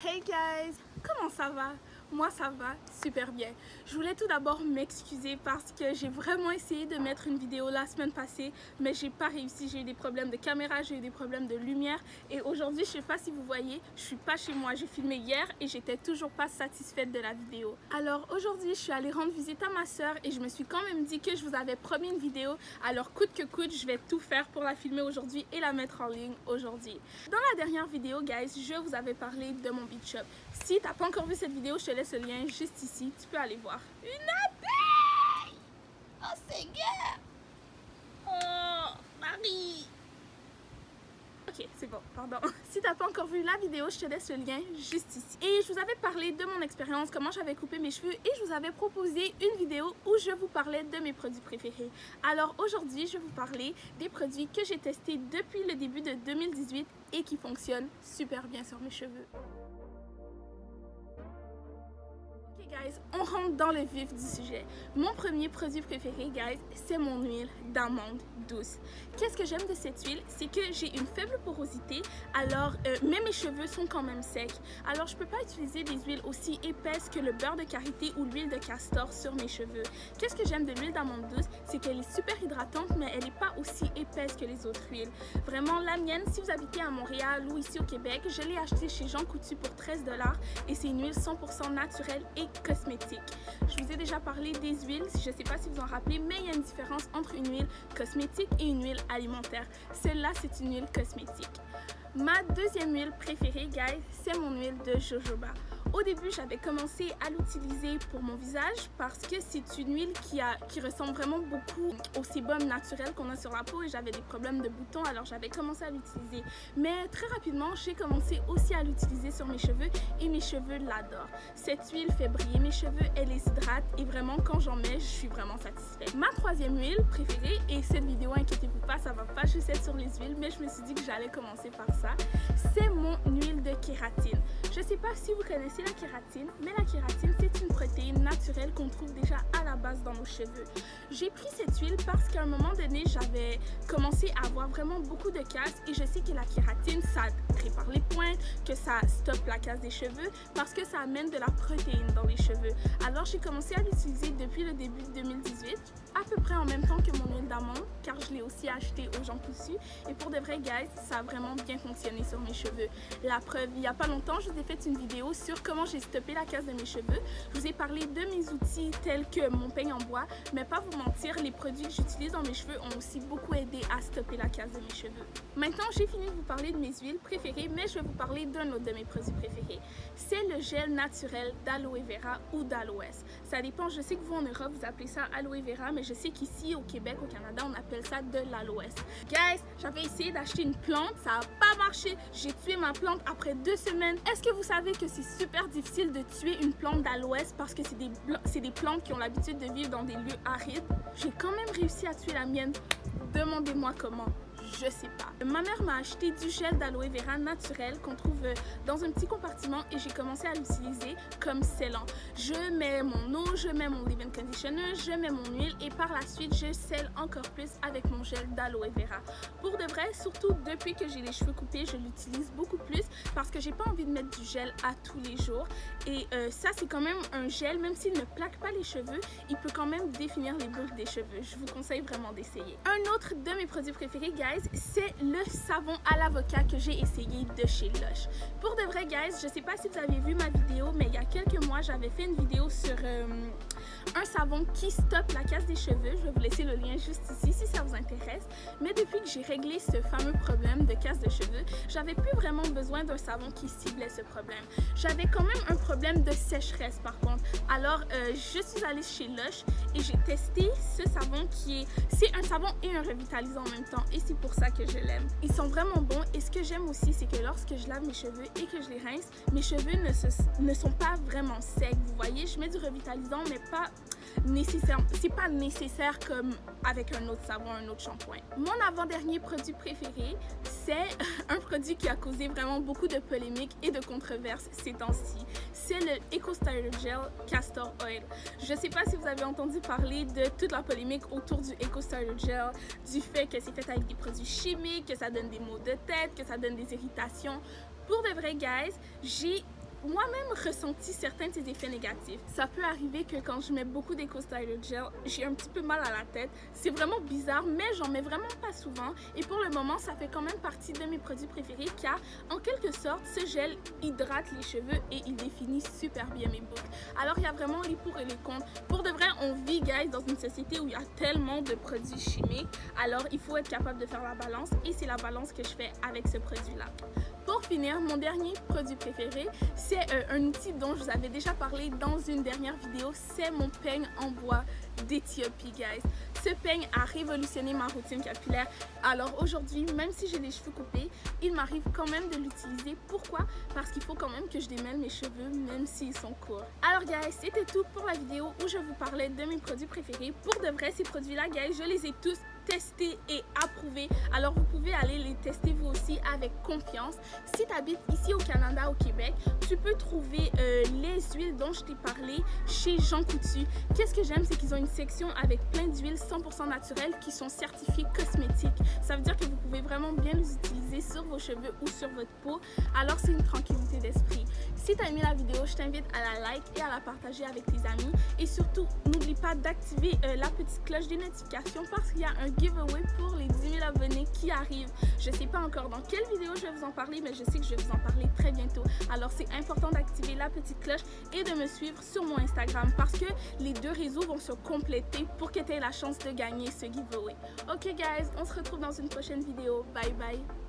Hey guys, comment ça va? Moi ça va super bien. Je voulais tout d'abord m'excuser parce que j'ai vraiment essayé de mettre une vidéo la semaine passée, mais j'ai pas réussi. J'ai eu des problèmes de caméra, j'ai eu des problèmes de lumière et aujourd'hui, je sais pas si vous voyez, je suis pas chez moi. J'ai filmé hier et j'étais toujours pas satisfaite de la vidéo. Alors aujourd'hui, je suis allée rendre visite à ma soeur et je me suis quand même dit que je vous avais promis une vidéo. Alors coûte que coûte, je vais tout faire pour la filmer aujourd'hui et la mettre en ligne aujourd'hui. Dans la dernière vidéo, guys, je vous avais parlé de mon beach shop. Si t'as pas encore vu cette vidéo, je te laisse le lien juste ici, tu peux aller voir. Une abeille! Oh Seigneur! Oh Marie! Ok, c'est bon, pardon. Si t'as pas encore vu la vidéo, je te laisse le lien juste ici. Et je vous avais parlé de mon expérience, comment j'avais coupé mes cheveux et je vous avais proposé une vidéo où je vous parlais de mes produits préférés. Alors aujourd'hui, je vais vous parler des produits que j'ai testés depuis le début de 2018 et qui fonctionnent super bien sur mes cheveux. Guys, on rentre dans le vif du sujet. Mon premier produit préféré, guys, c'est mon huile d'amande douce. Qu'est-ce que j'aime de cette huile? C'est que j'ai une faible porosité, alors mais mes cheveux sont quand même secs. Alors je peux pas utiliser des huiles aussi épaisses que le beurre de karité ou l'huile de castor sur mes cheveux. Qu'est-ce que j'aime de l'huile d'amande douce? C'est qu'elle est super hydratante, mais elle n'est pas aussi épaisse que les autres huiles. Vraiment, la mienne, si vous habitez à Montréal ou ici au Québec, je l'ai achetée chez Jean Coutu pour 13 $ et c'est une huile 100% naturelle et cosmétique. Je vous ai déjà parlé des huiles, je ne sais pas si vous en rappelez, mais il y a une différence entre une huile cosmétique et une huile alimentaire. Celle-là, c'est une huile cosmétique. Ma deuxième huile préférée, guys, c'est mon huile de jojoba. Au début, j'avais commencé à l'utiliser pour mon visage parce que c'est une huile qui ressemble vraiment beaucoup au sébum naturel qu'on a sur la peau et j'avais des problèmes de boutons, alors j'avais commencé à l'utiliser. Mais très rapidement, j'ai commencé aussi à l'utiliser sur mes cheveux et mes cheveux l'adorent. Cette huile fait briller mes cheveux, elle les hydrate et vraiment, quand j'en mets, je suis vraiment satisfaite. Ma troisième huile préférée, et cette vidéo, inquiétez-vous pas, ça va pas juste être sur les huiles, mais je me suis dit que j'allais commencer par ça, c'est mon huile de kératine. Je sais pas si vous connaissez la kératine, mais la kératine, c'est une protéine naturelle qu'on trouve déjà à la base dans nos cheveux. J'ai pris cette huile parce qu'à un moment donné, j'avais commencé à avoir vraiment beaucoup de casse et je sais que la kératine, ça répare les pointes, que ça stoppe la casse des cheveux parce que ça amène de la protéine dans les cheveux. Alors, j'ai commencé à l'utiliser depuis le début de 2018, à peu près en même temps que mon huile d'amande, car je l'ai aussi acheté aux Jean Coutu. Et pour de vrai, guys, ça a vraiment bien fonctionné sur mes cheveux. La preuve, il n'y a pas longtemps, je vous ai fait une vidéo sur comment j'ai stoppé la casse de mes cheveux. Je vous ai parlé de mes outils tels que mon peigne en bois, mais pas vous mentir, les produits que j'utilise dans mes cheveux ont aussi beaucoup aidé à stopper la casse de mes cheveux. Maintenant, j'ai fini de vous parler de mes huiles préférées, mais je vais vous parler d'un autre de mes produits préférés. C'est le gel naturel d'aloe vera ou d'aloès. Ça dépend, je sais que vous en Europe, vous appelez ça aloe vera, mais je sais qu'ici au Québec, au Canada, on appelle ça de l'aloès. Guys, j'avais essayé d'acheter une plante, ça n'a pas marché. J'ai tué ma plante après 2 semaines. Est-ce que vous savez que c'est super difficile de tuer une plante d'aloès parce que c'est des plantes qui ont l'habitude de vivre dans des lieux arides? J'ai quand même réussi à tuer la mienne. Demandez-moi comment. Je sais pas. Ma mère m'a acheté du gel d'aloe vera naturel qu'on trouve dans un petit compartiment et j'ai commencé à l'utiliser comme scellant. Je mets mon eau, je mets mon leave-in conditioner, je mets mon huile et par la suite je scelle encore plus avec mon gel d'aloe vera. Pour de vrai, surtout depuis que j'ai les cheveux coupés, je l'utilise beaucoup plus parce que j'ai pas envie de mettre du gel à tous les jours et ça c'est quand même un gel, même s'il ne plaque pas les cheveux, il peut quand même définir les boucles des cheveux. Je vous conseille vraiment d'essayer. Un autre de mes produits préférés, guys, c'est le savon à l'avocat que j'ai essayé de chez Lush. Pour de vrai, guys, je sais pas si vous avez vu ma vidéo, mais il y a quelques mois, j'avais fait une vidéo sur un savon qui stoppe la casse des cheveux. Je vais vous laisser le lien juste ici si ça vous intéresse. Mais depuis que j'ai réglé ce fameux problème de casse de cheveux, j'avais plus vraiment besoin d'un savon qui ciblait ce problème. J'avais quand même un problème de sécheresse par contre. Alors, je suis allée chez Lush et j'ai testé ce savon c'est un savon et un revitalisant en même temps et c'est pour ça que je l'aime. Ils sont vraiment bons et ce que j'aime aussi, c'est que lorsque je lave mes cheveux et que je les rince, mes cheveux ne sont pas vraiment secs. Vous voyez, je mets du revitalisant mais pas nécessaire. C'est pas nécessaire comme avec un autre savon, un autre shampoing. Mon avant-dernier produit préféré, c'est un produit qui a causé vraiment beaucoup de polémiques et de controverses ces temps-ci. C'est le Eco Styler Gel Castor Oil. Je sais pas si vous avez entendu parler de toute la polémique autour du Eco Styler Gel, du fait que c'est fait avec des produits chimiques, que ça donne des maux de tête, que ça donne des irritations. Pour de vrai, guys, j'ai moi-même ressenti certains de ces effets négatifs. Ça peut arriver que quand je mets beaucoup d'Eco Styler Gel, j'ai un petit peu mal à la tête. C'est vraiment bizarre, mais j'en mets vraiment pas souvent. Et pour le moment, ça fait quand même partie de mes produits préférés car, en quelque sorte, ce gel hydrate les cheveux et il définit super bien mes boucles. Alors, il y a vraiment les pour et les contre. Pour de vrai, on vit, guys, dans une société où il y a tellement de produits chimiques. Alors, il faut être capable de faire la balance et c'est la balance que je fais avec ce produit-là. Pour finir, mon dernier produit préféré, c'est un outil dont je vous avais déjà parlé dans une dernière vidéo, c'est mon peigne en bois d'Éthiopie, guys. Ce peigne a révolutionné ma routine capillaire. Alors aujourd'hui, même si j'ai les cheveux coupés, il m'arrive quand même de l'utiliser. Pourquoi? Parce qu'il faut quand même que je démêle mes cheveux, même s'ils sont courts. Alors guys, c'était tout pour la vidéo où je vous parlais de mes produits préférés. Pour de vrai, ces produits-là, guys, je les ai tous testés et approuvés. Alors vous pouvez aller les tester vous aussi avec confiance. Si tu habites ici au Canada, au Québec, tu peux trouver les huiles dont je t'ai parlé chez Jean Coutu. Qu'est-ce que j'aime, c'est qu'ils ont une section avec plein d'huiles 100% naturelles qui sont certifiées cosmétiques. Ça veut dire que vous pouvez vraiment bien les utiliser sur vos cheveux ou sur votre peau. Alors c'est une tranquillité d'esprit. Si tu as aimé la vidéo, je t'invite à la like et à la partager avec tes amis. Et surtout, n'oublie pas d'activer la petite cloche des notifications parce qu'il y a un giveaway pour les 10 000 abonnés qui arrivent. Je ne sais pas encore dans quelle vidéo je vais vous en parler, mais je sais que je vais vous en parler très bientôt. Alors c'est important d'activer la petite cloche et de me suivre sur mon Instagram parce que les deux réseaux vont se compléter pour que tu aies la chance de gagner ce giveaway. Ok guys, on se retrouve dans une prochaine vidéo. Bye bye!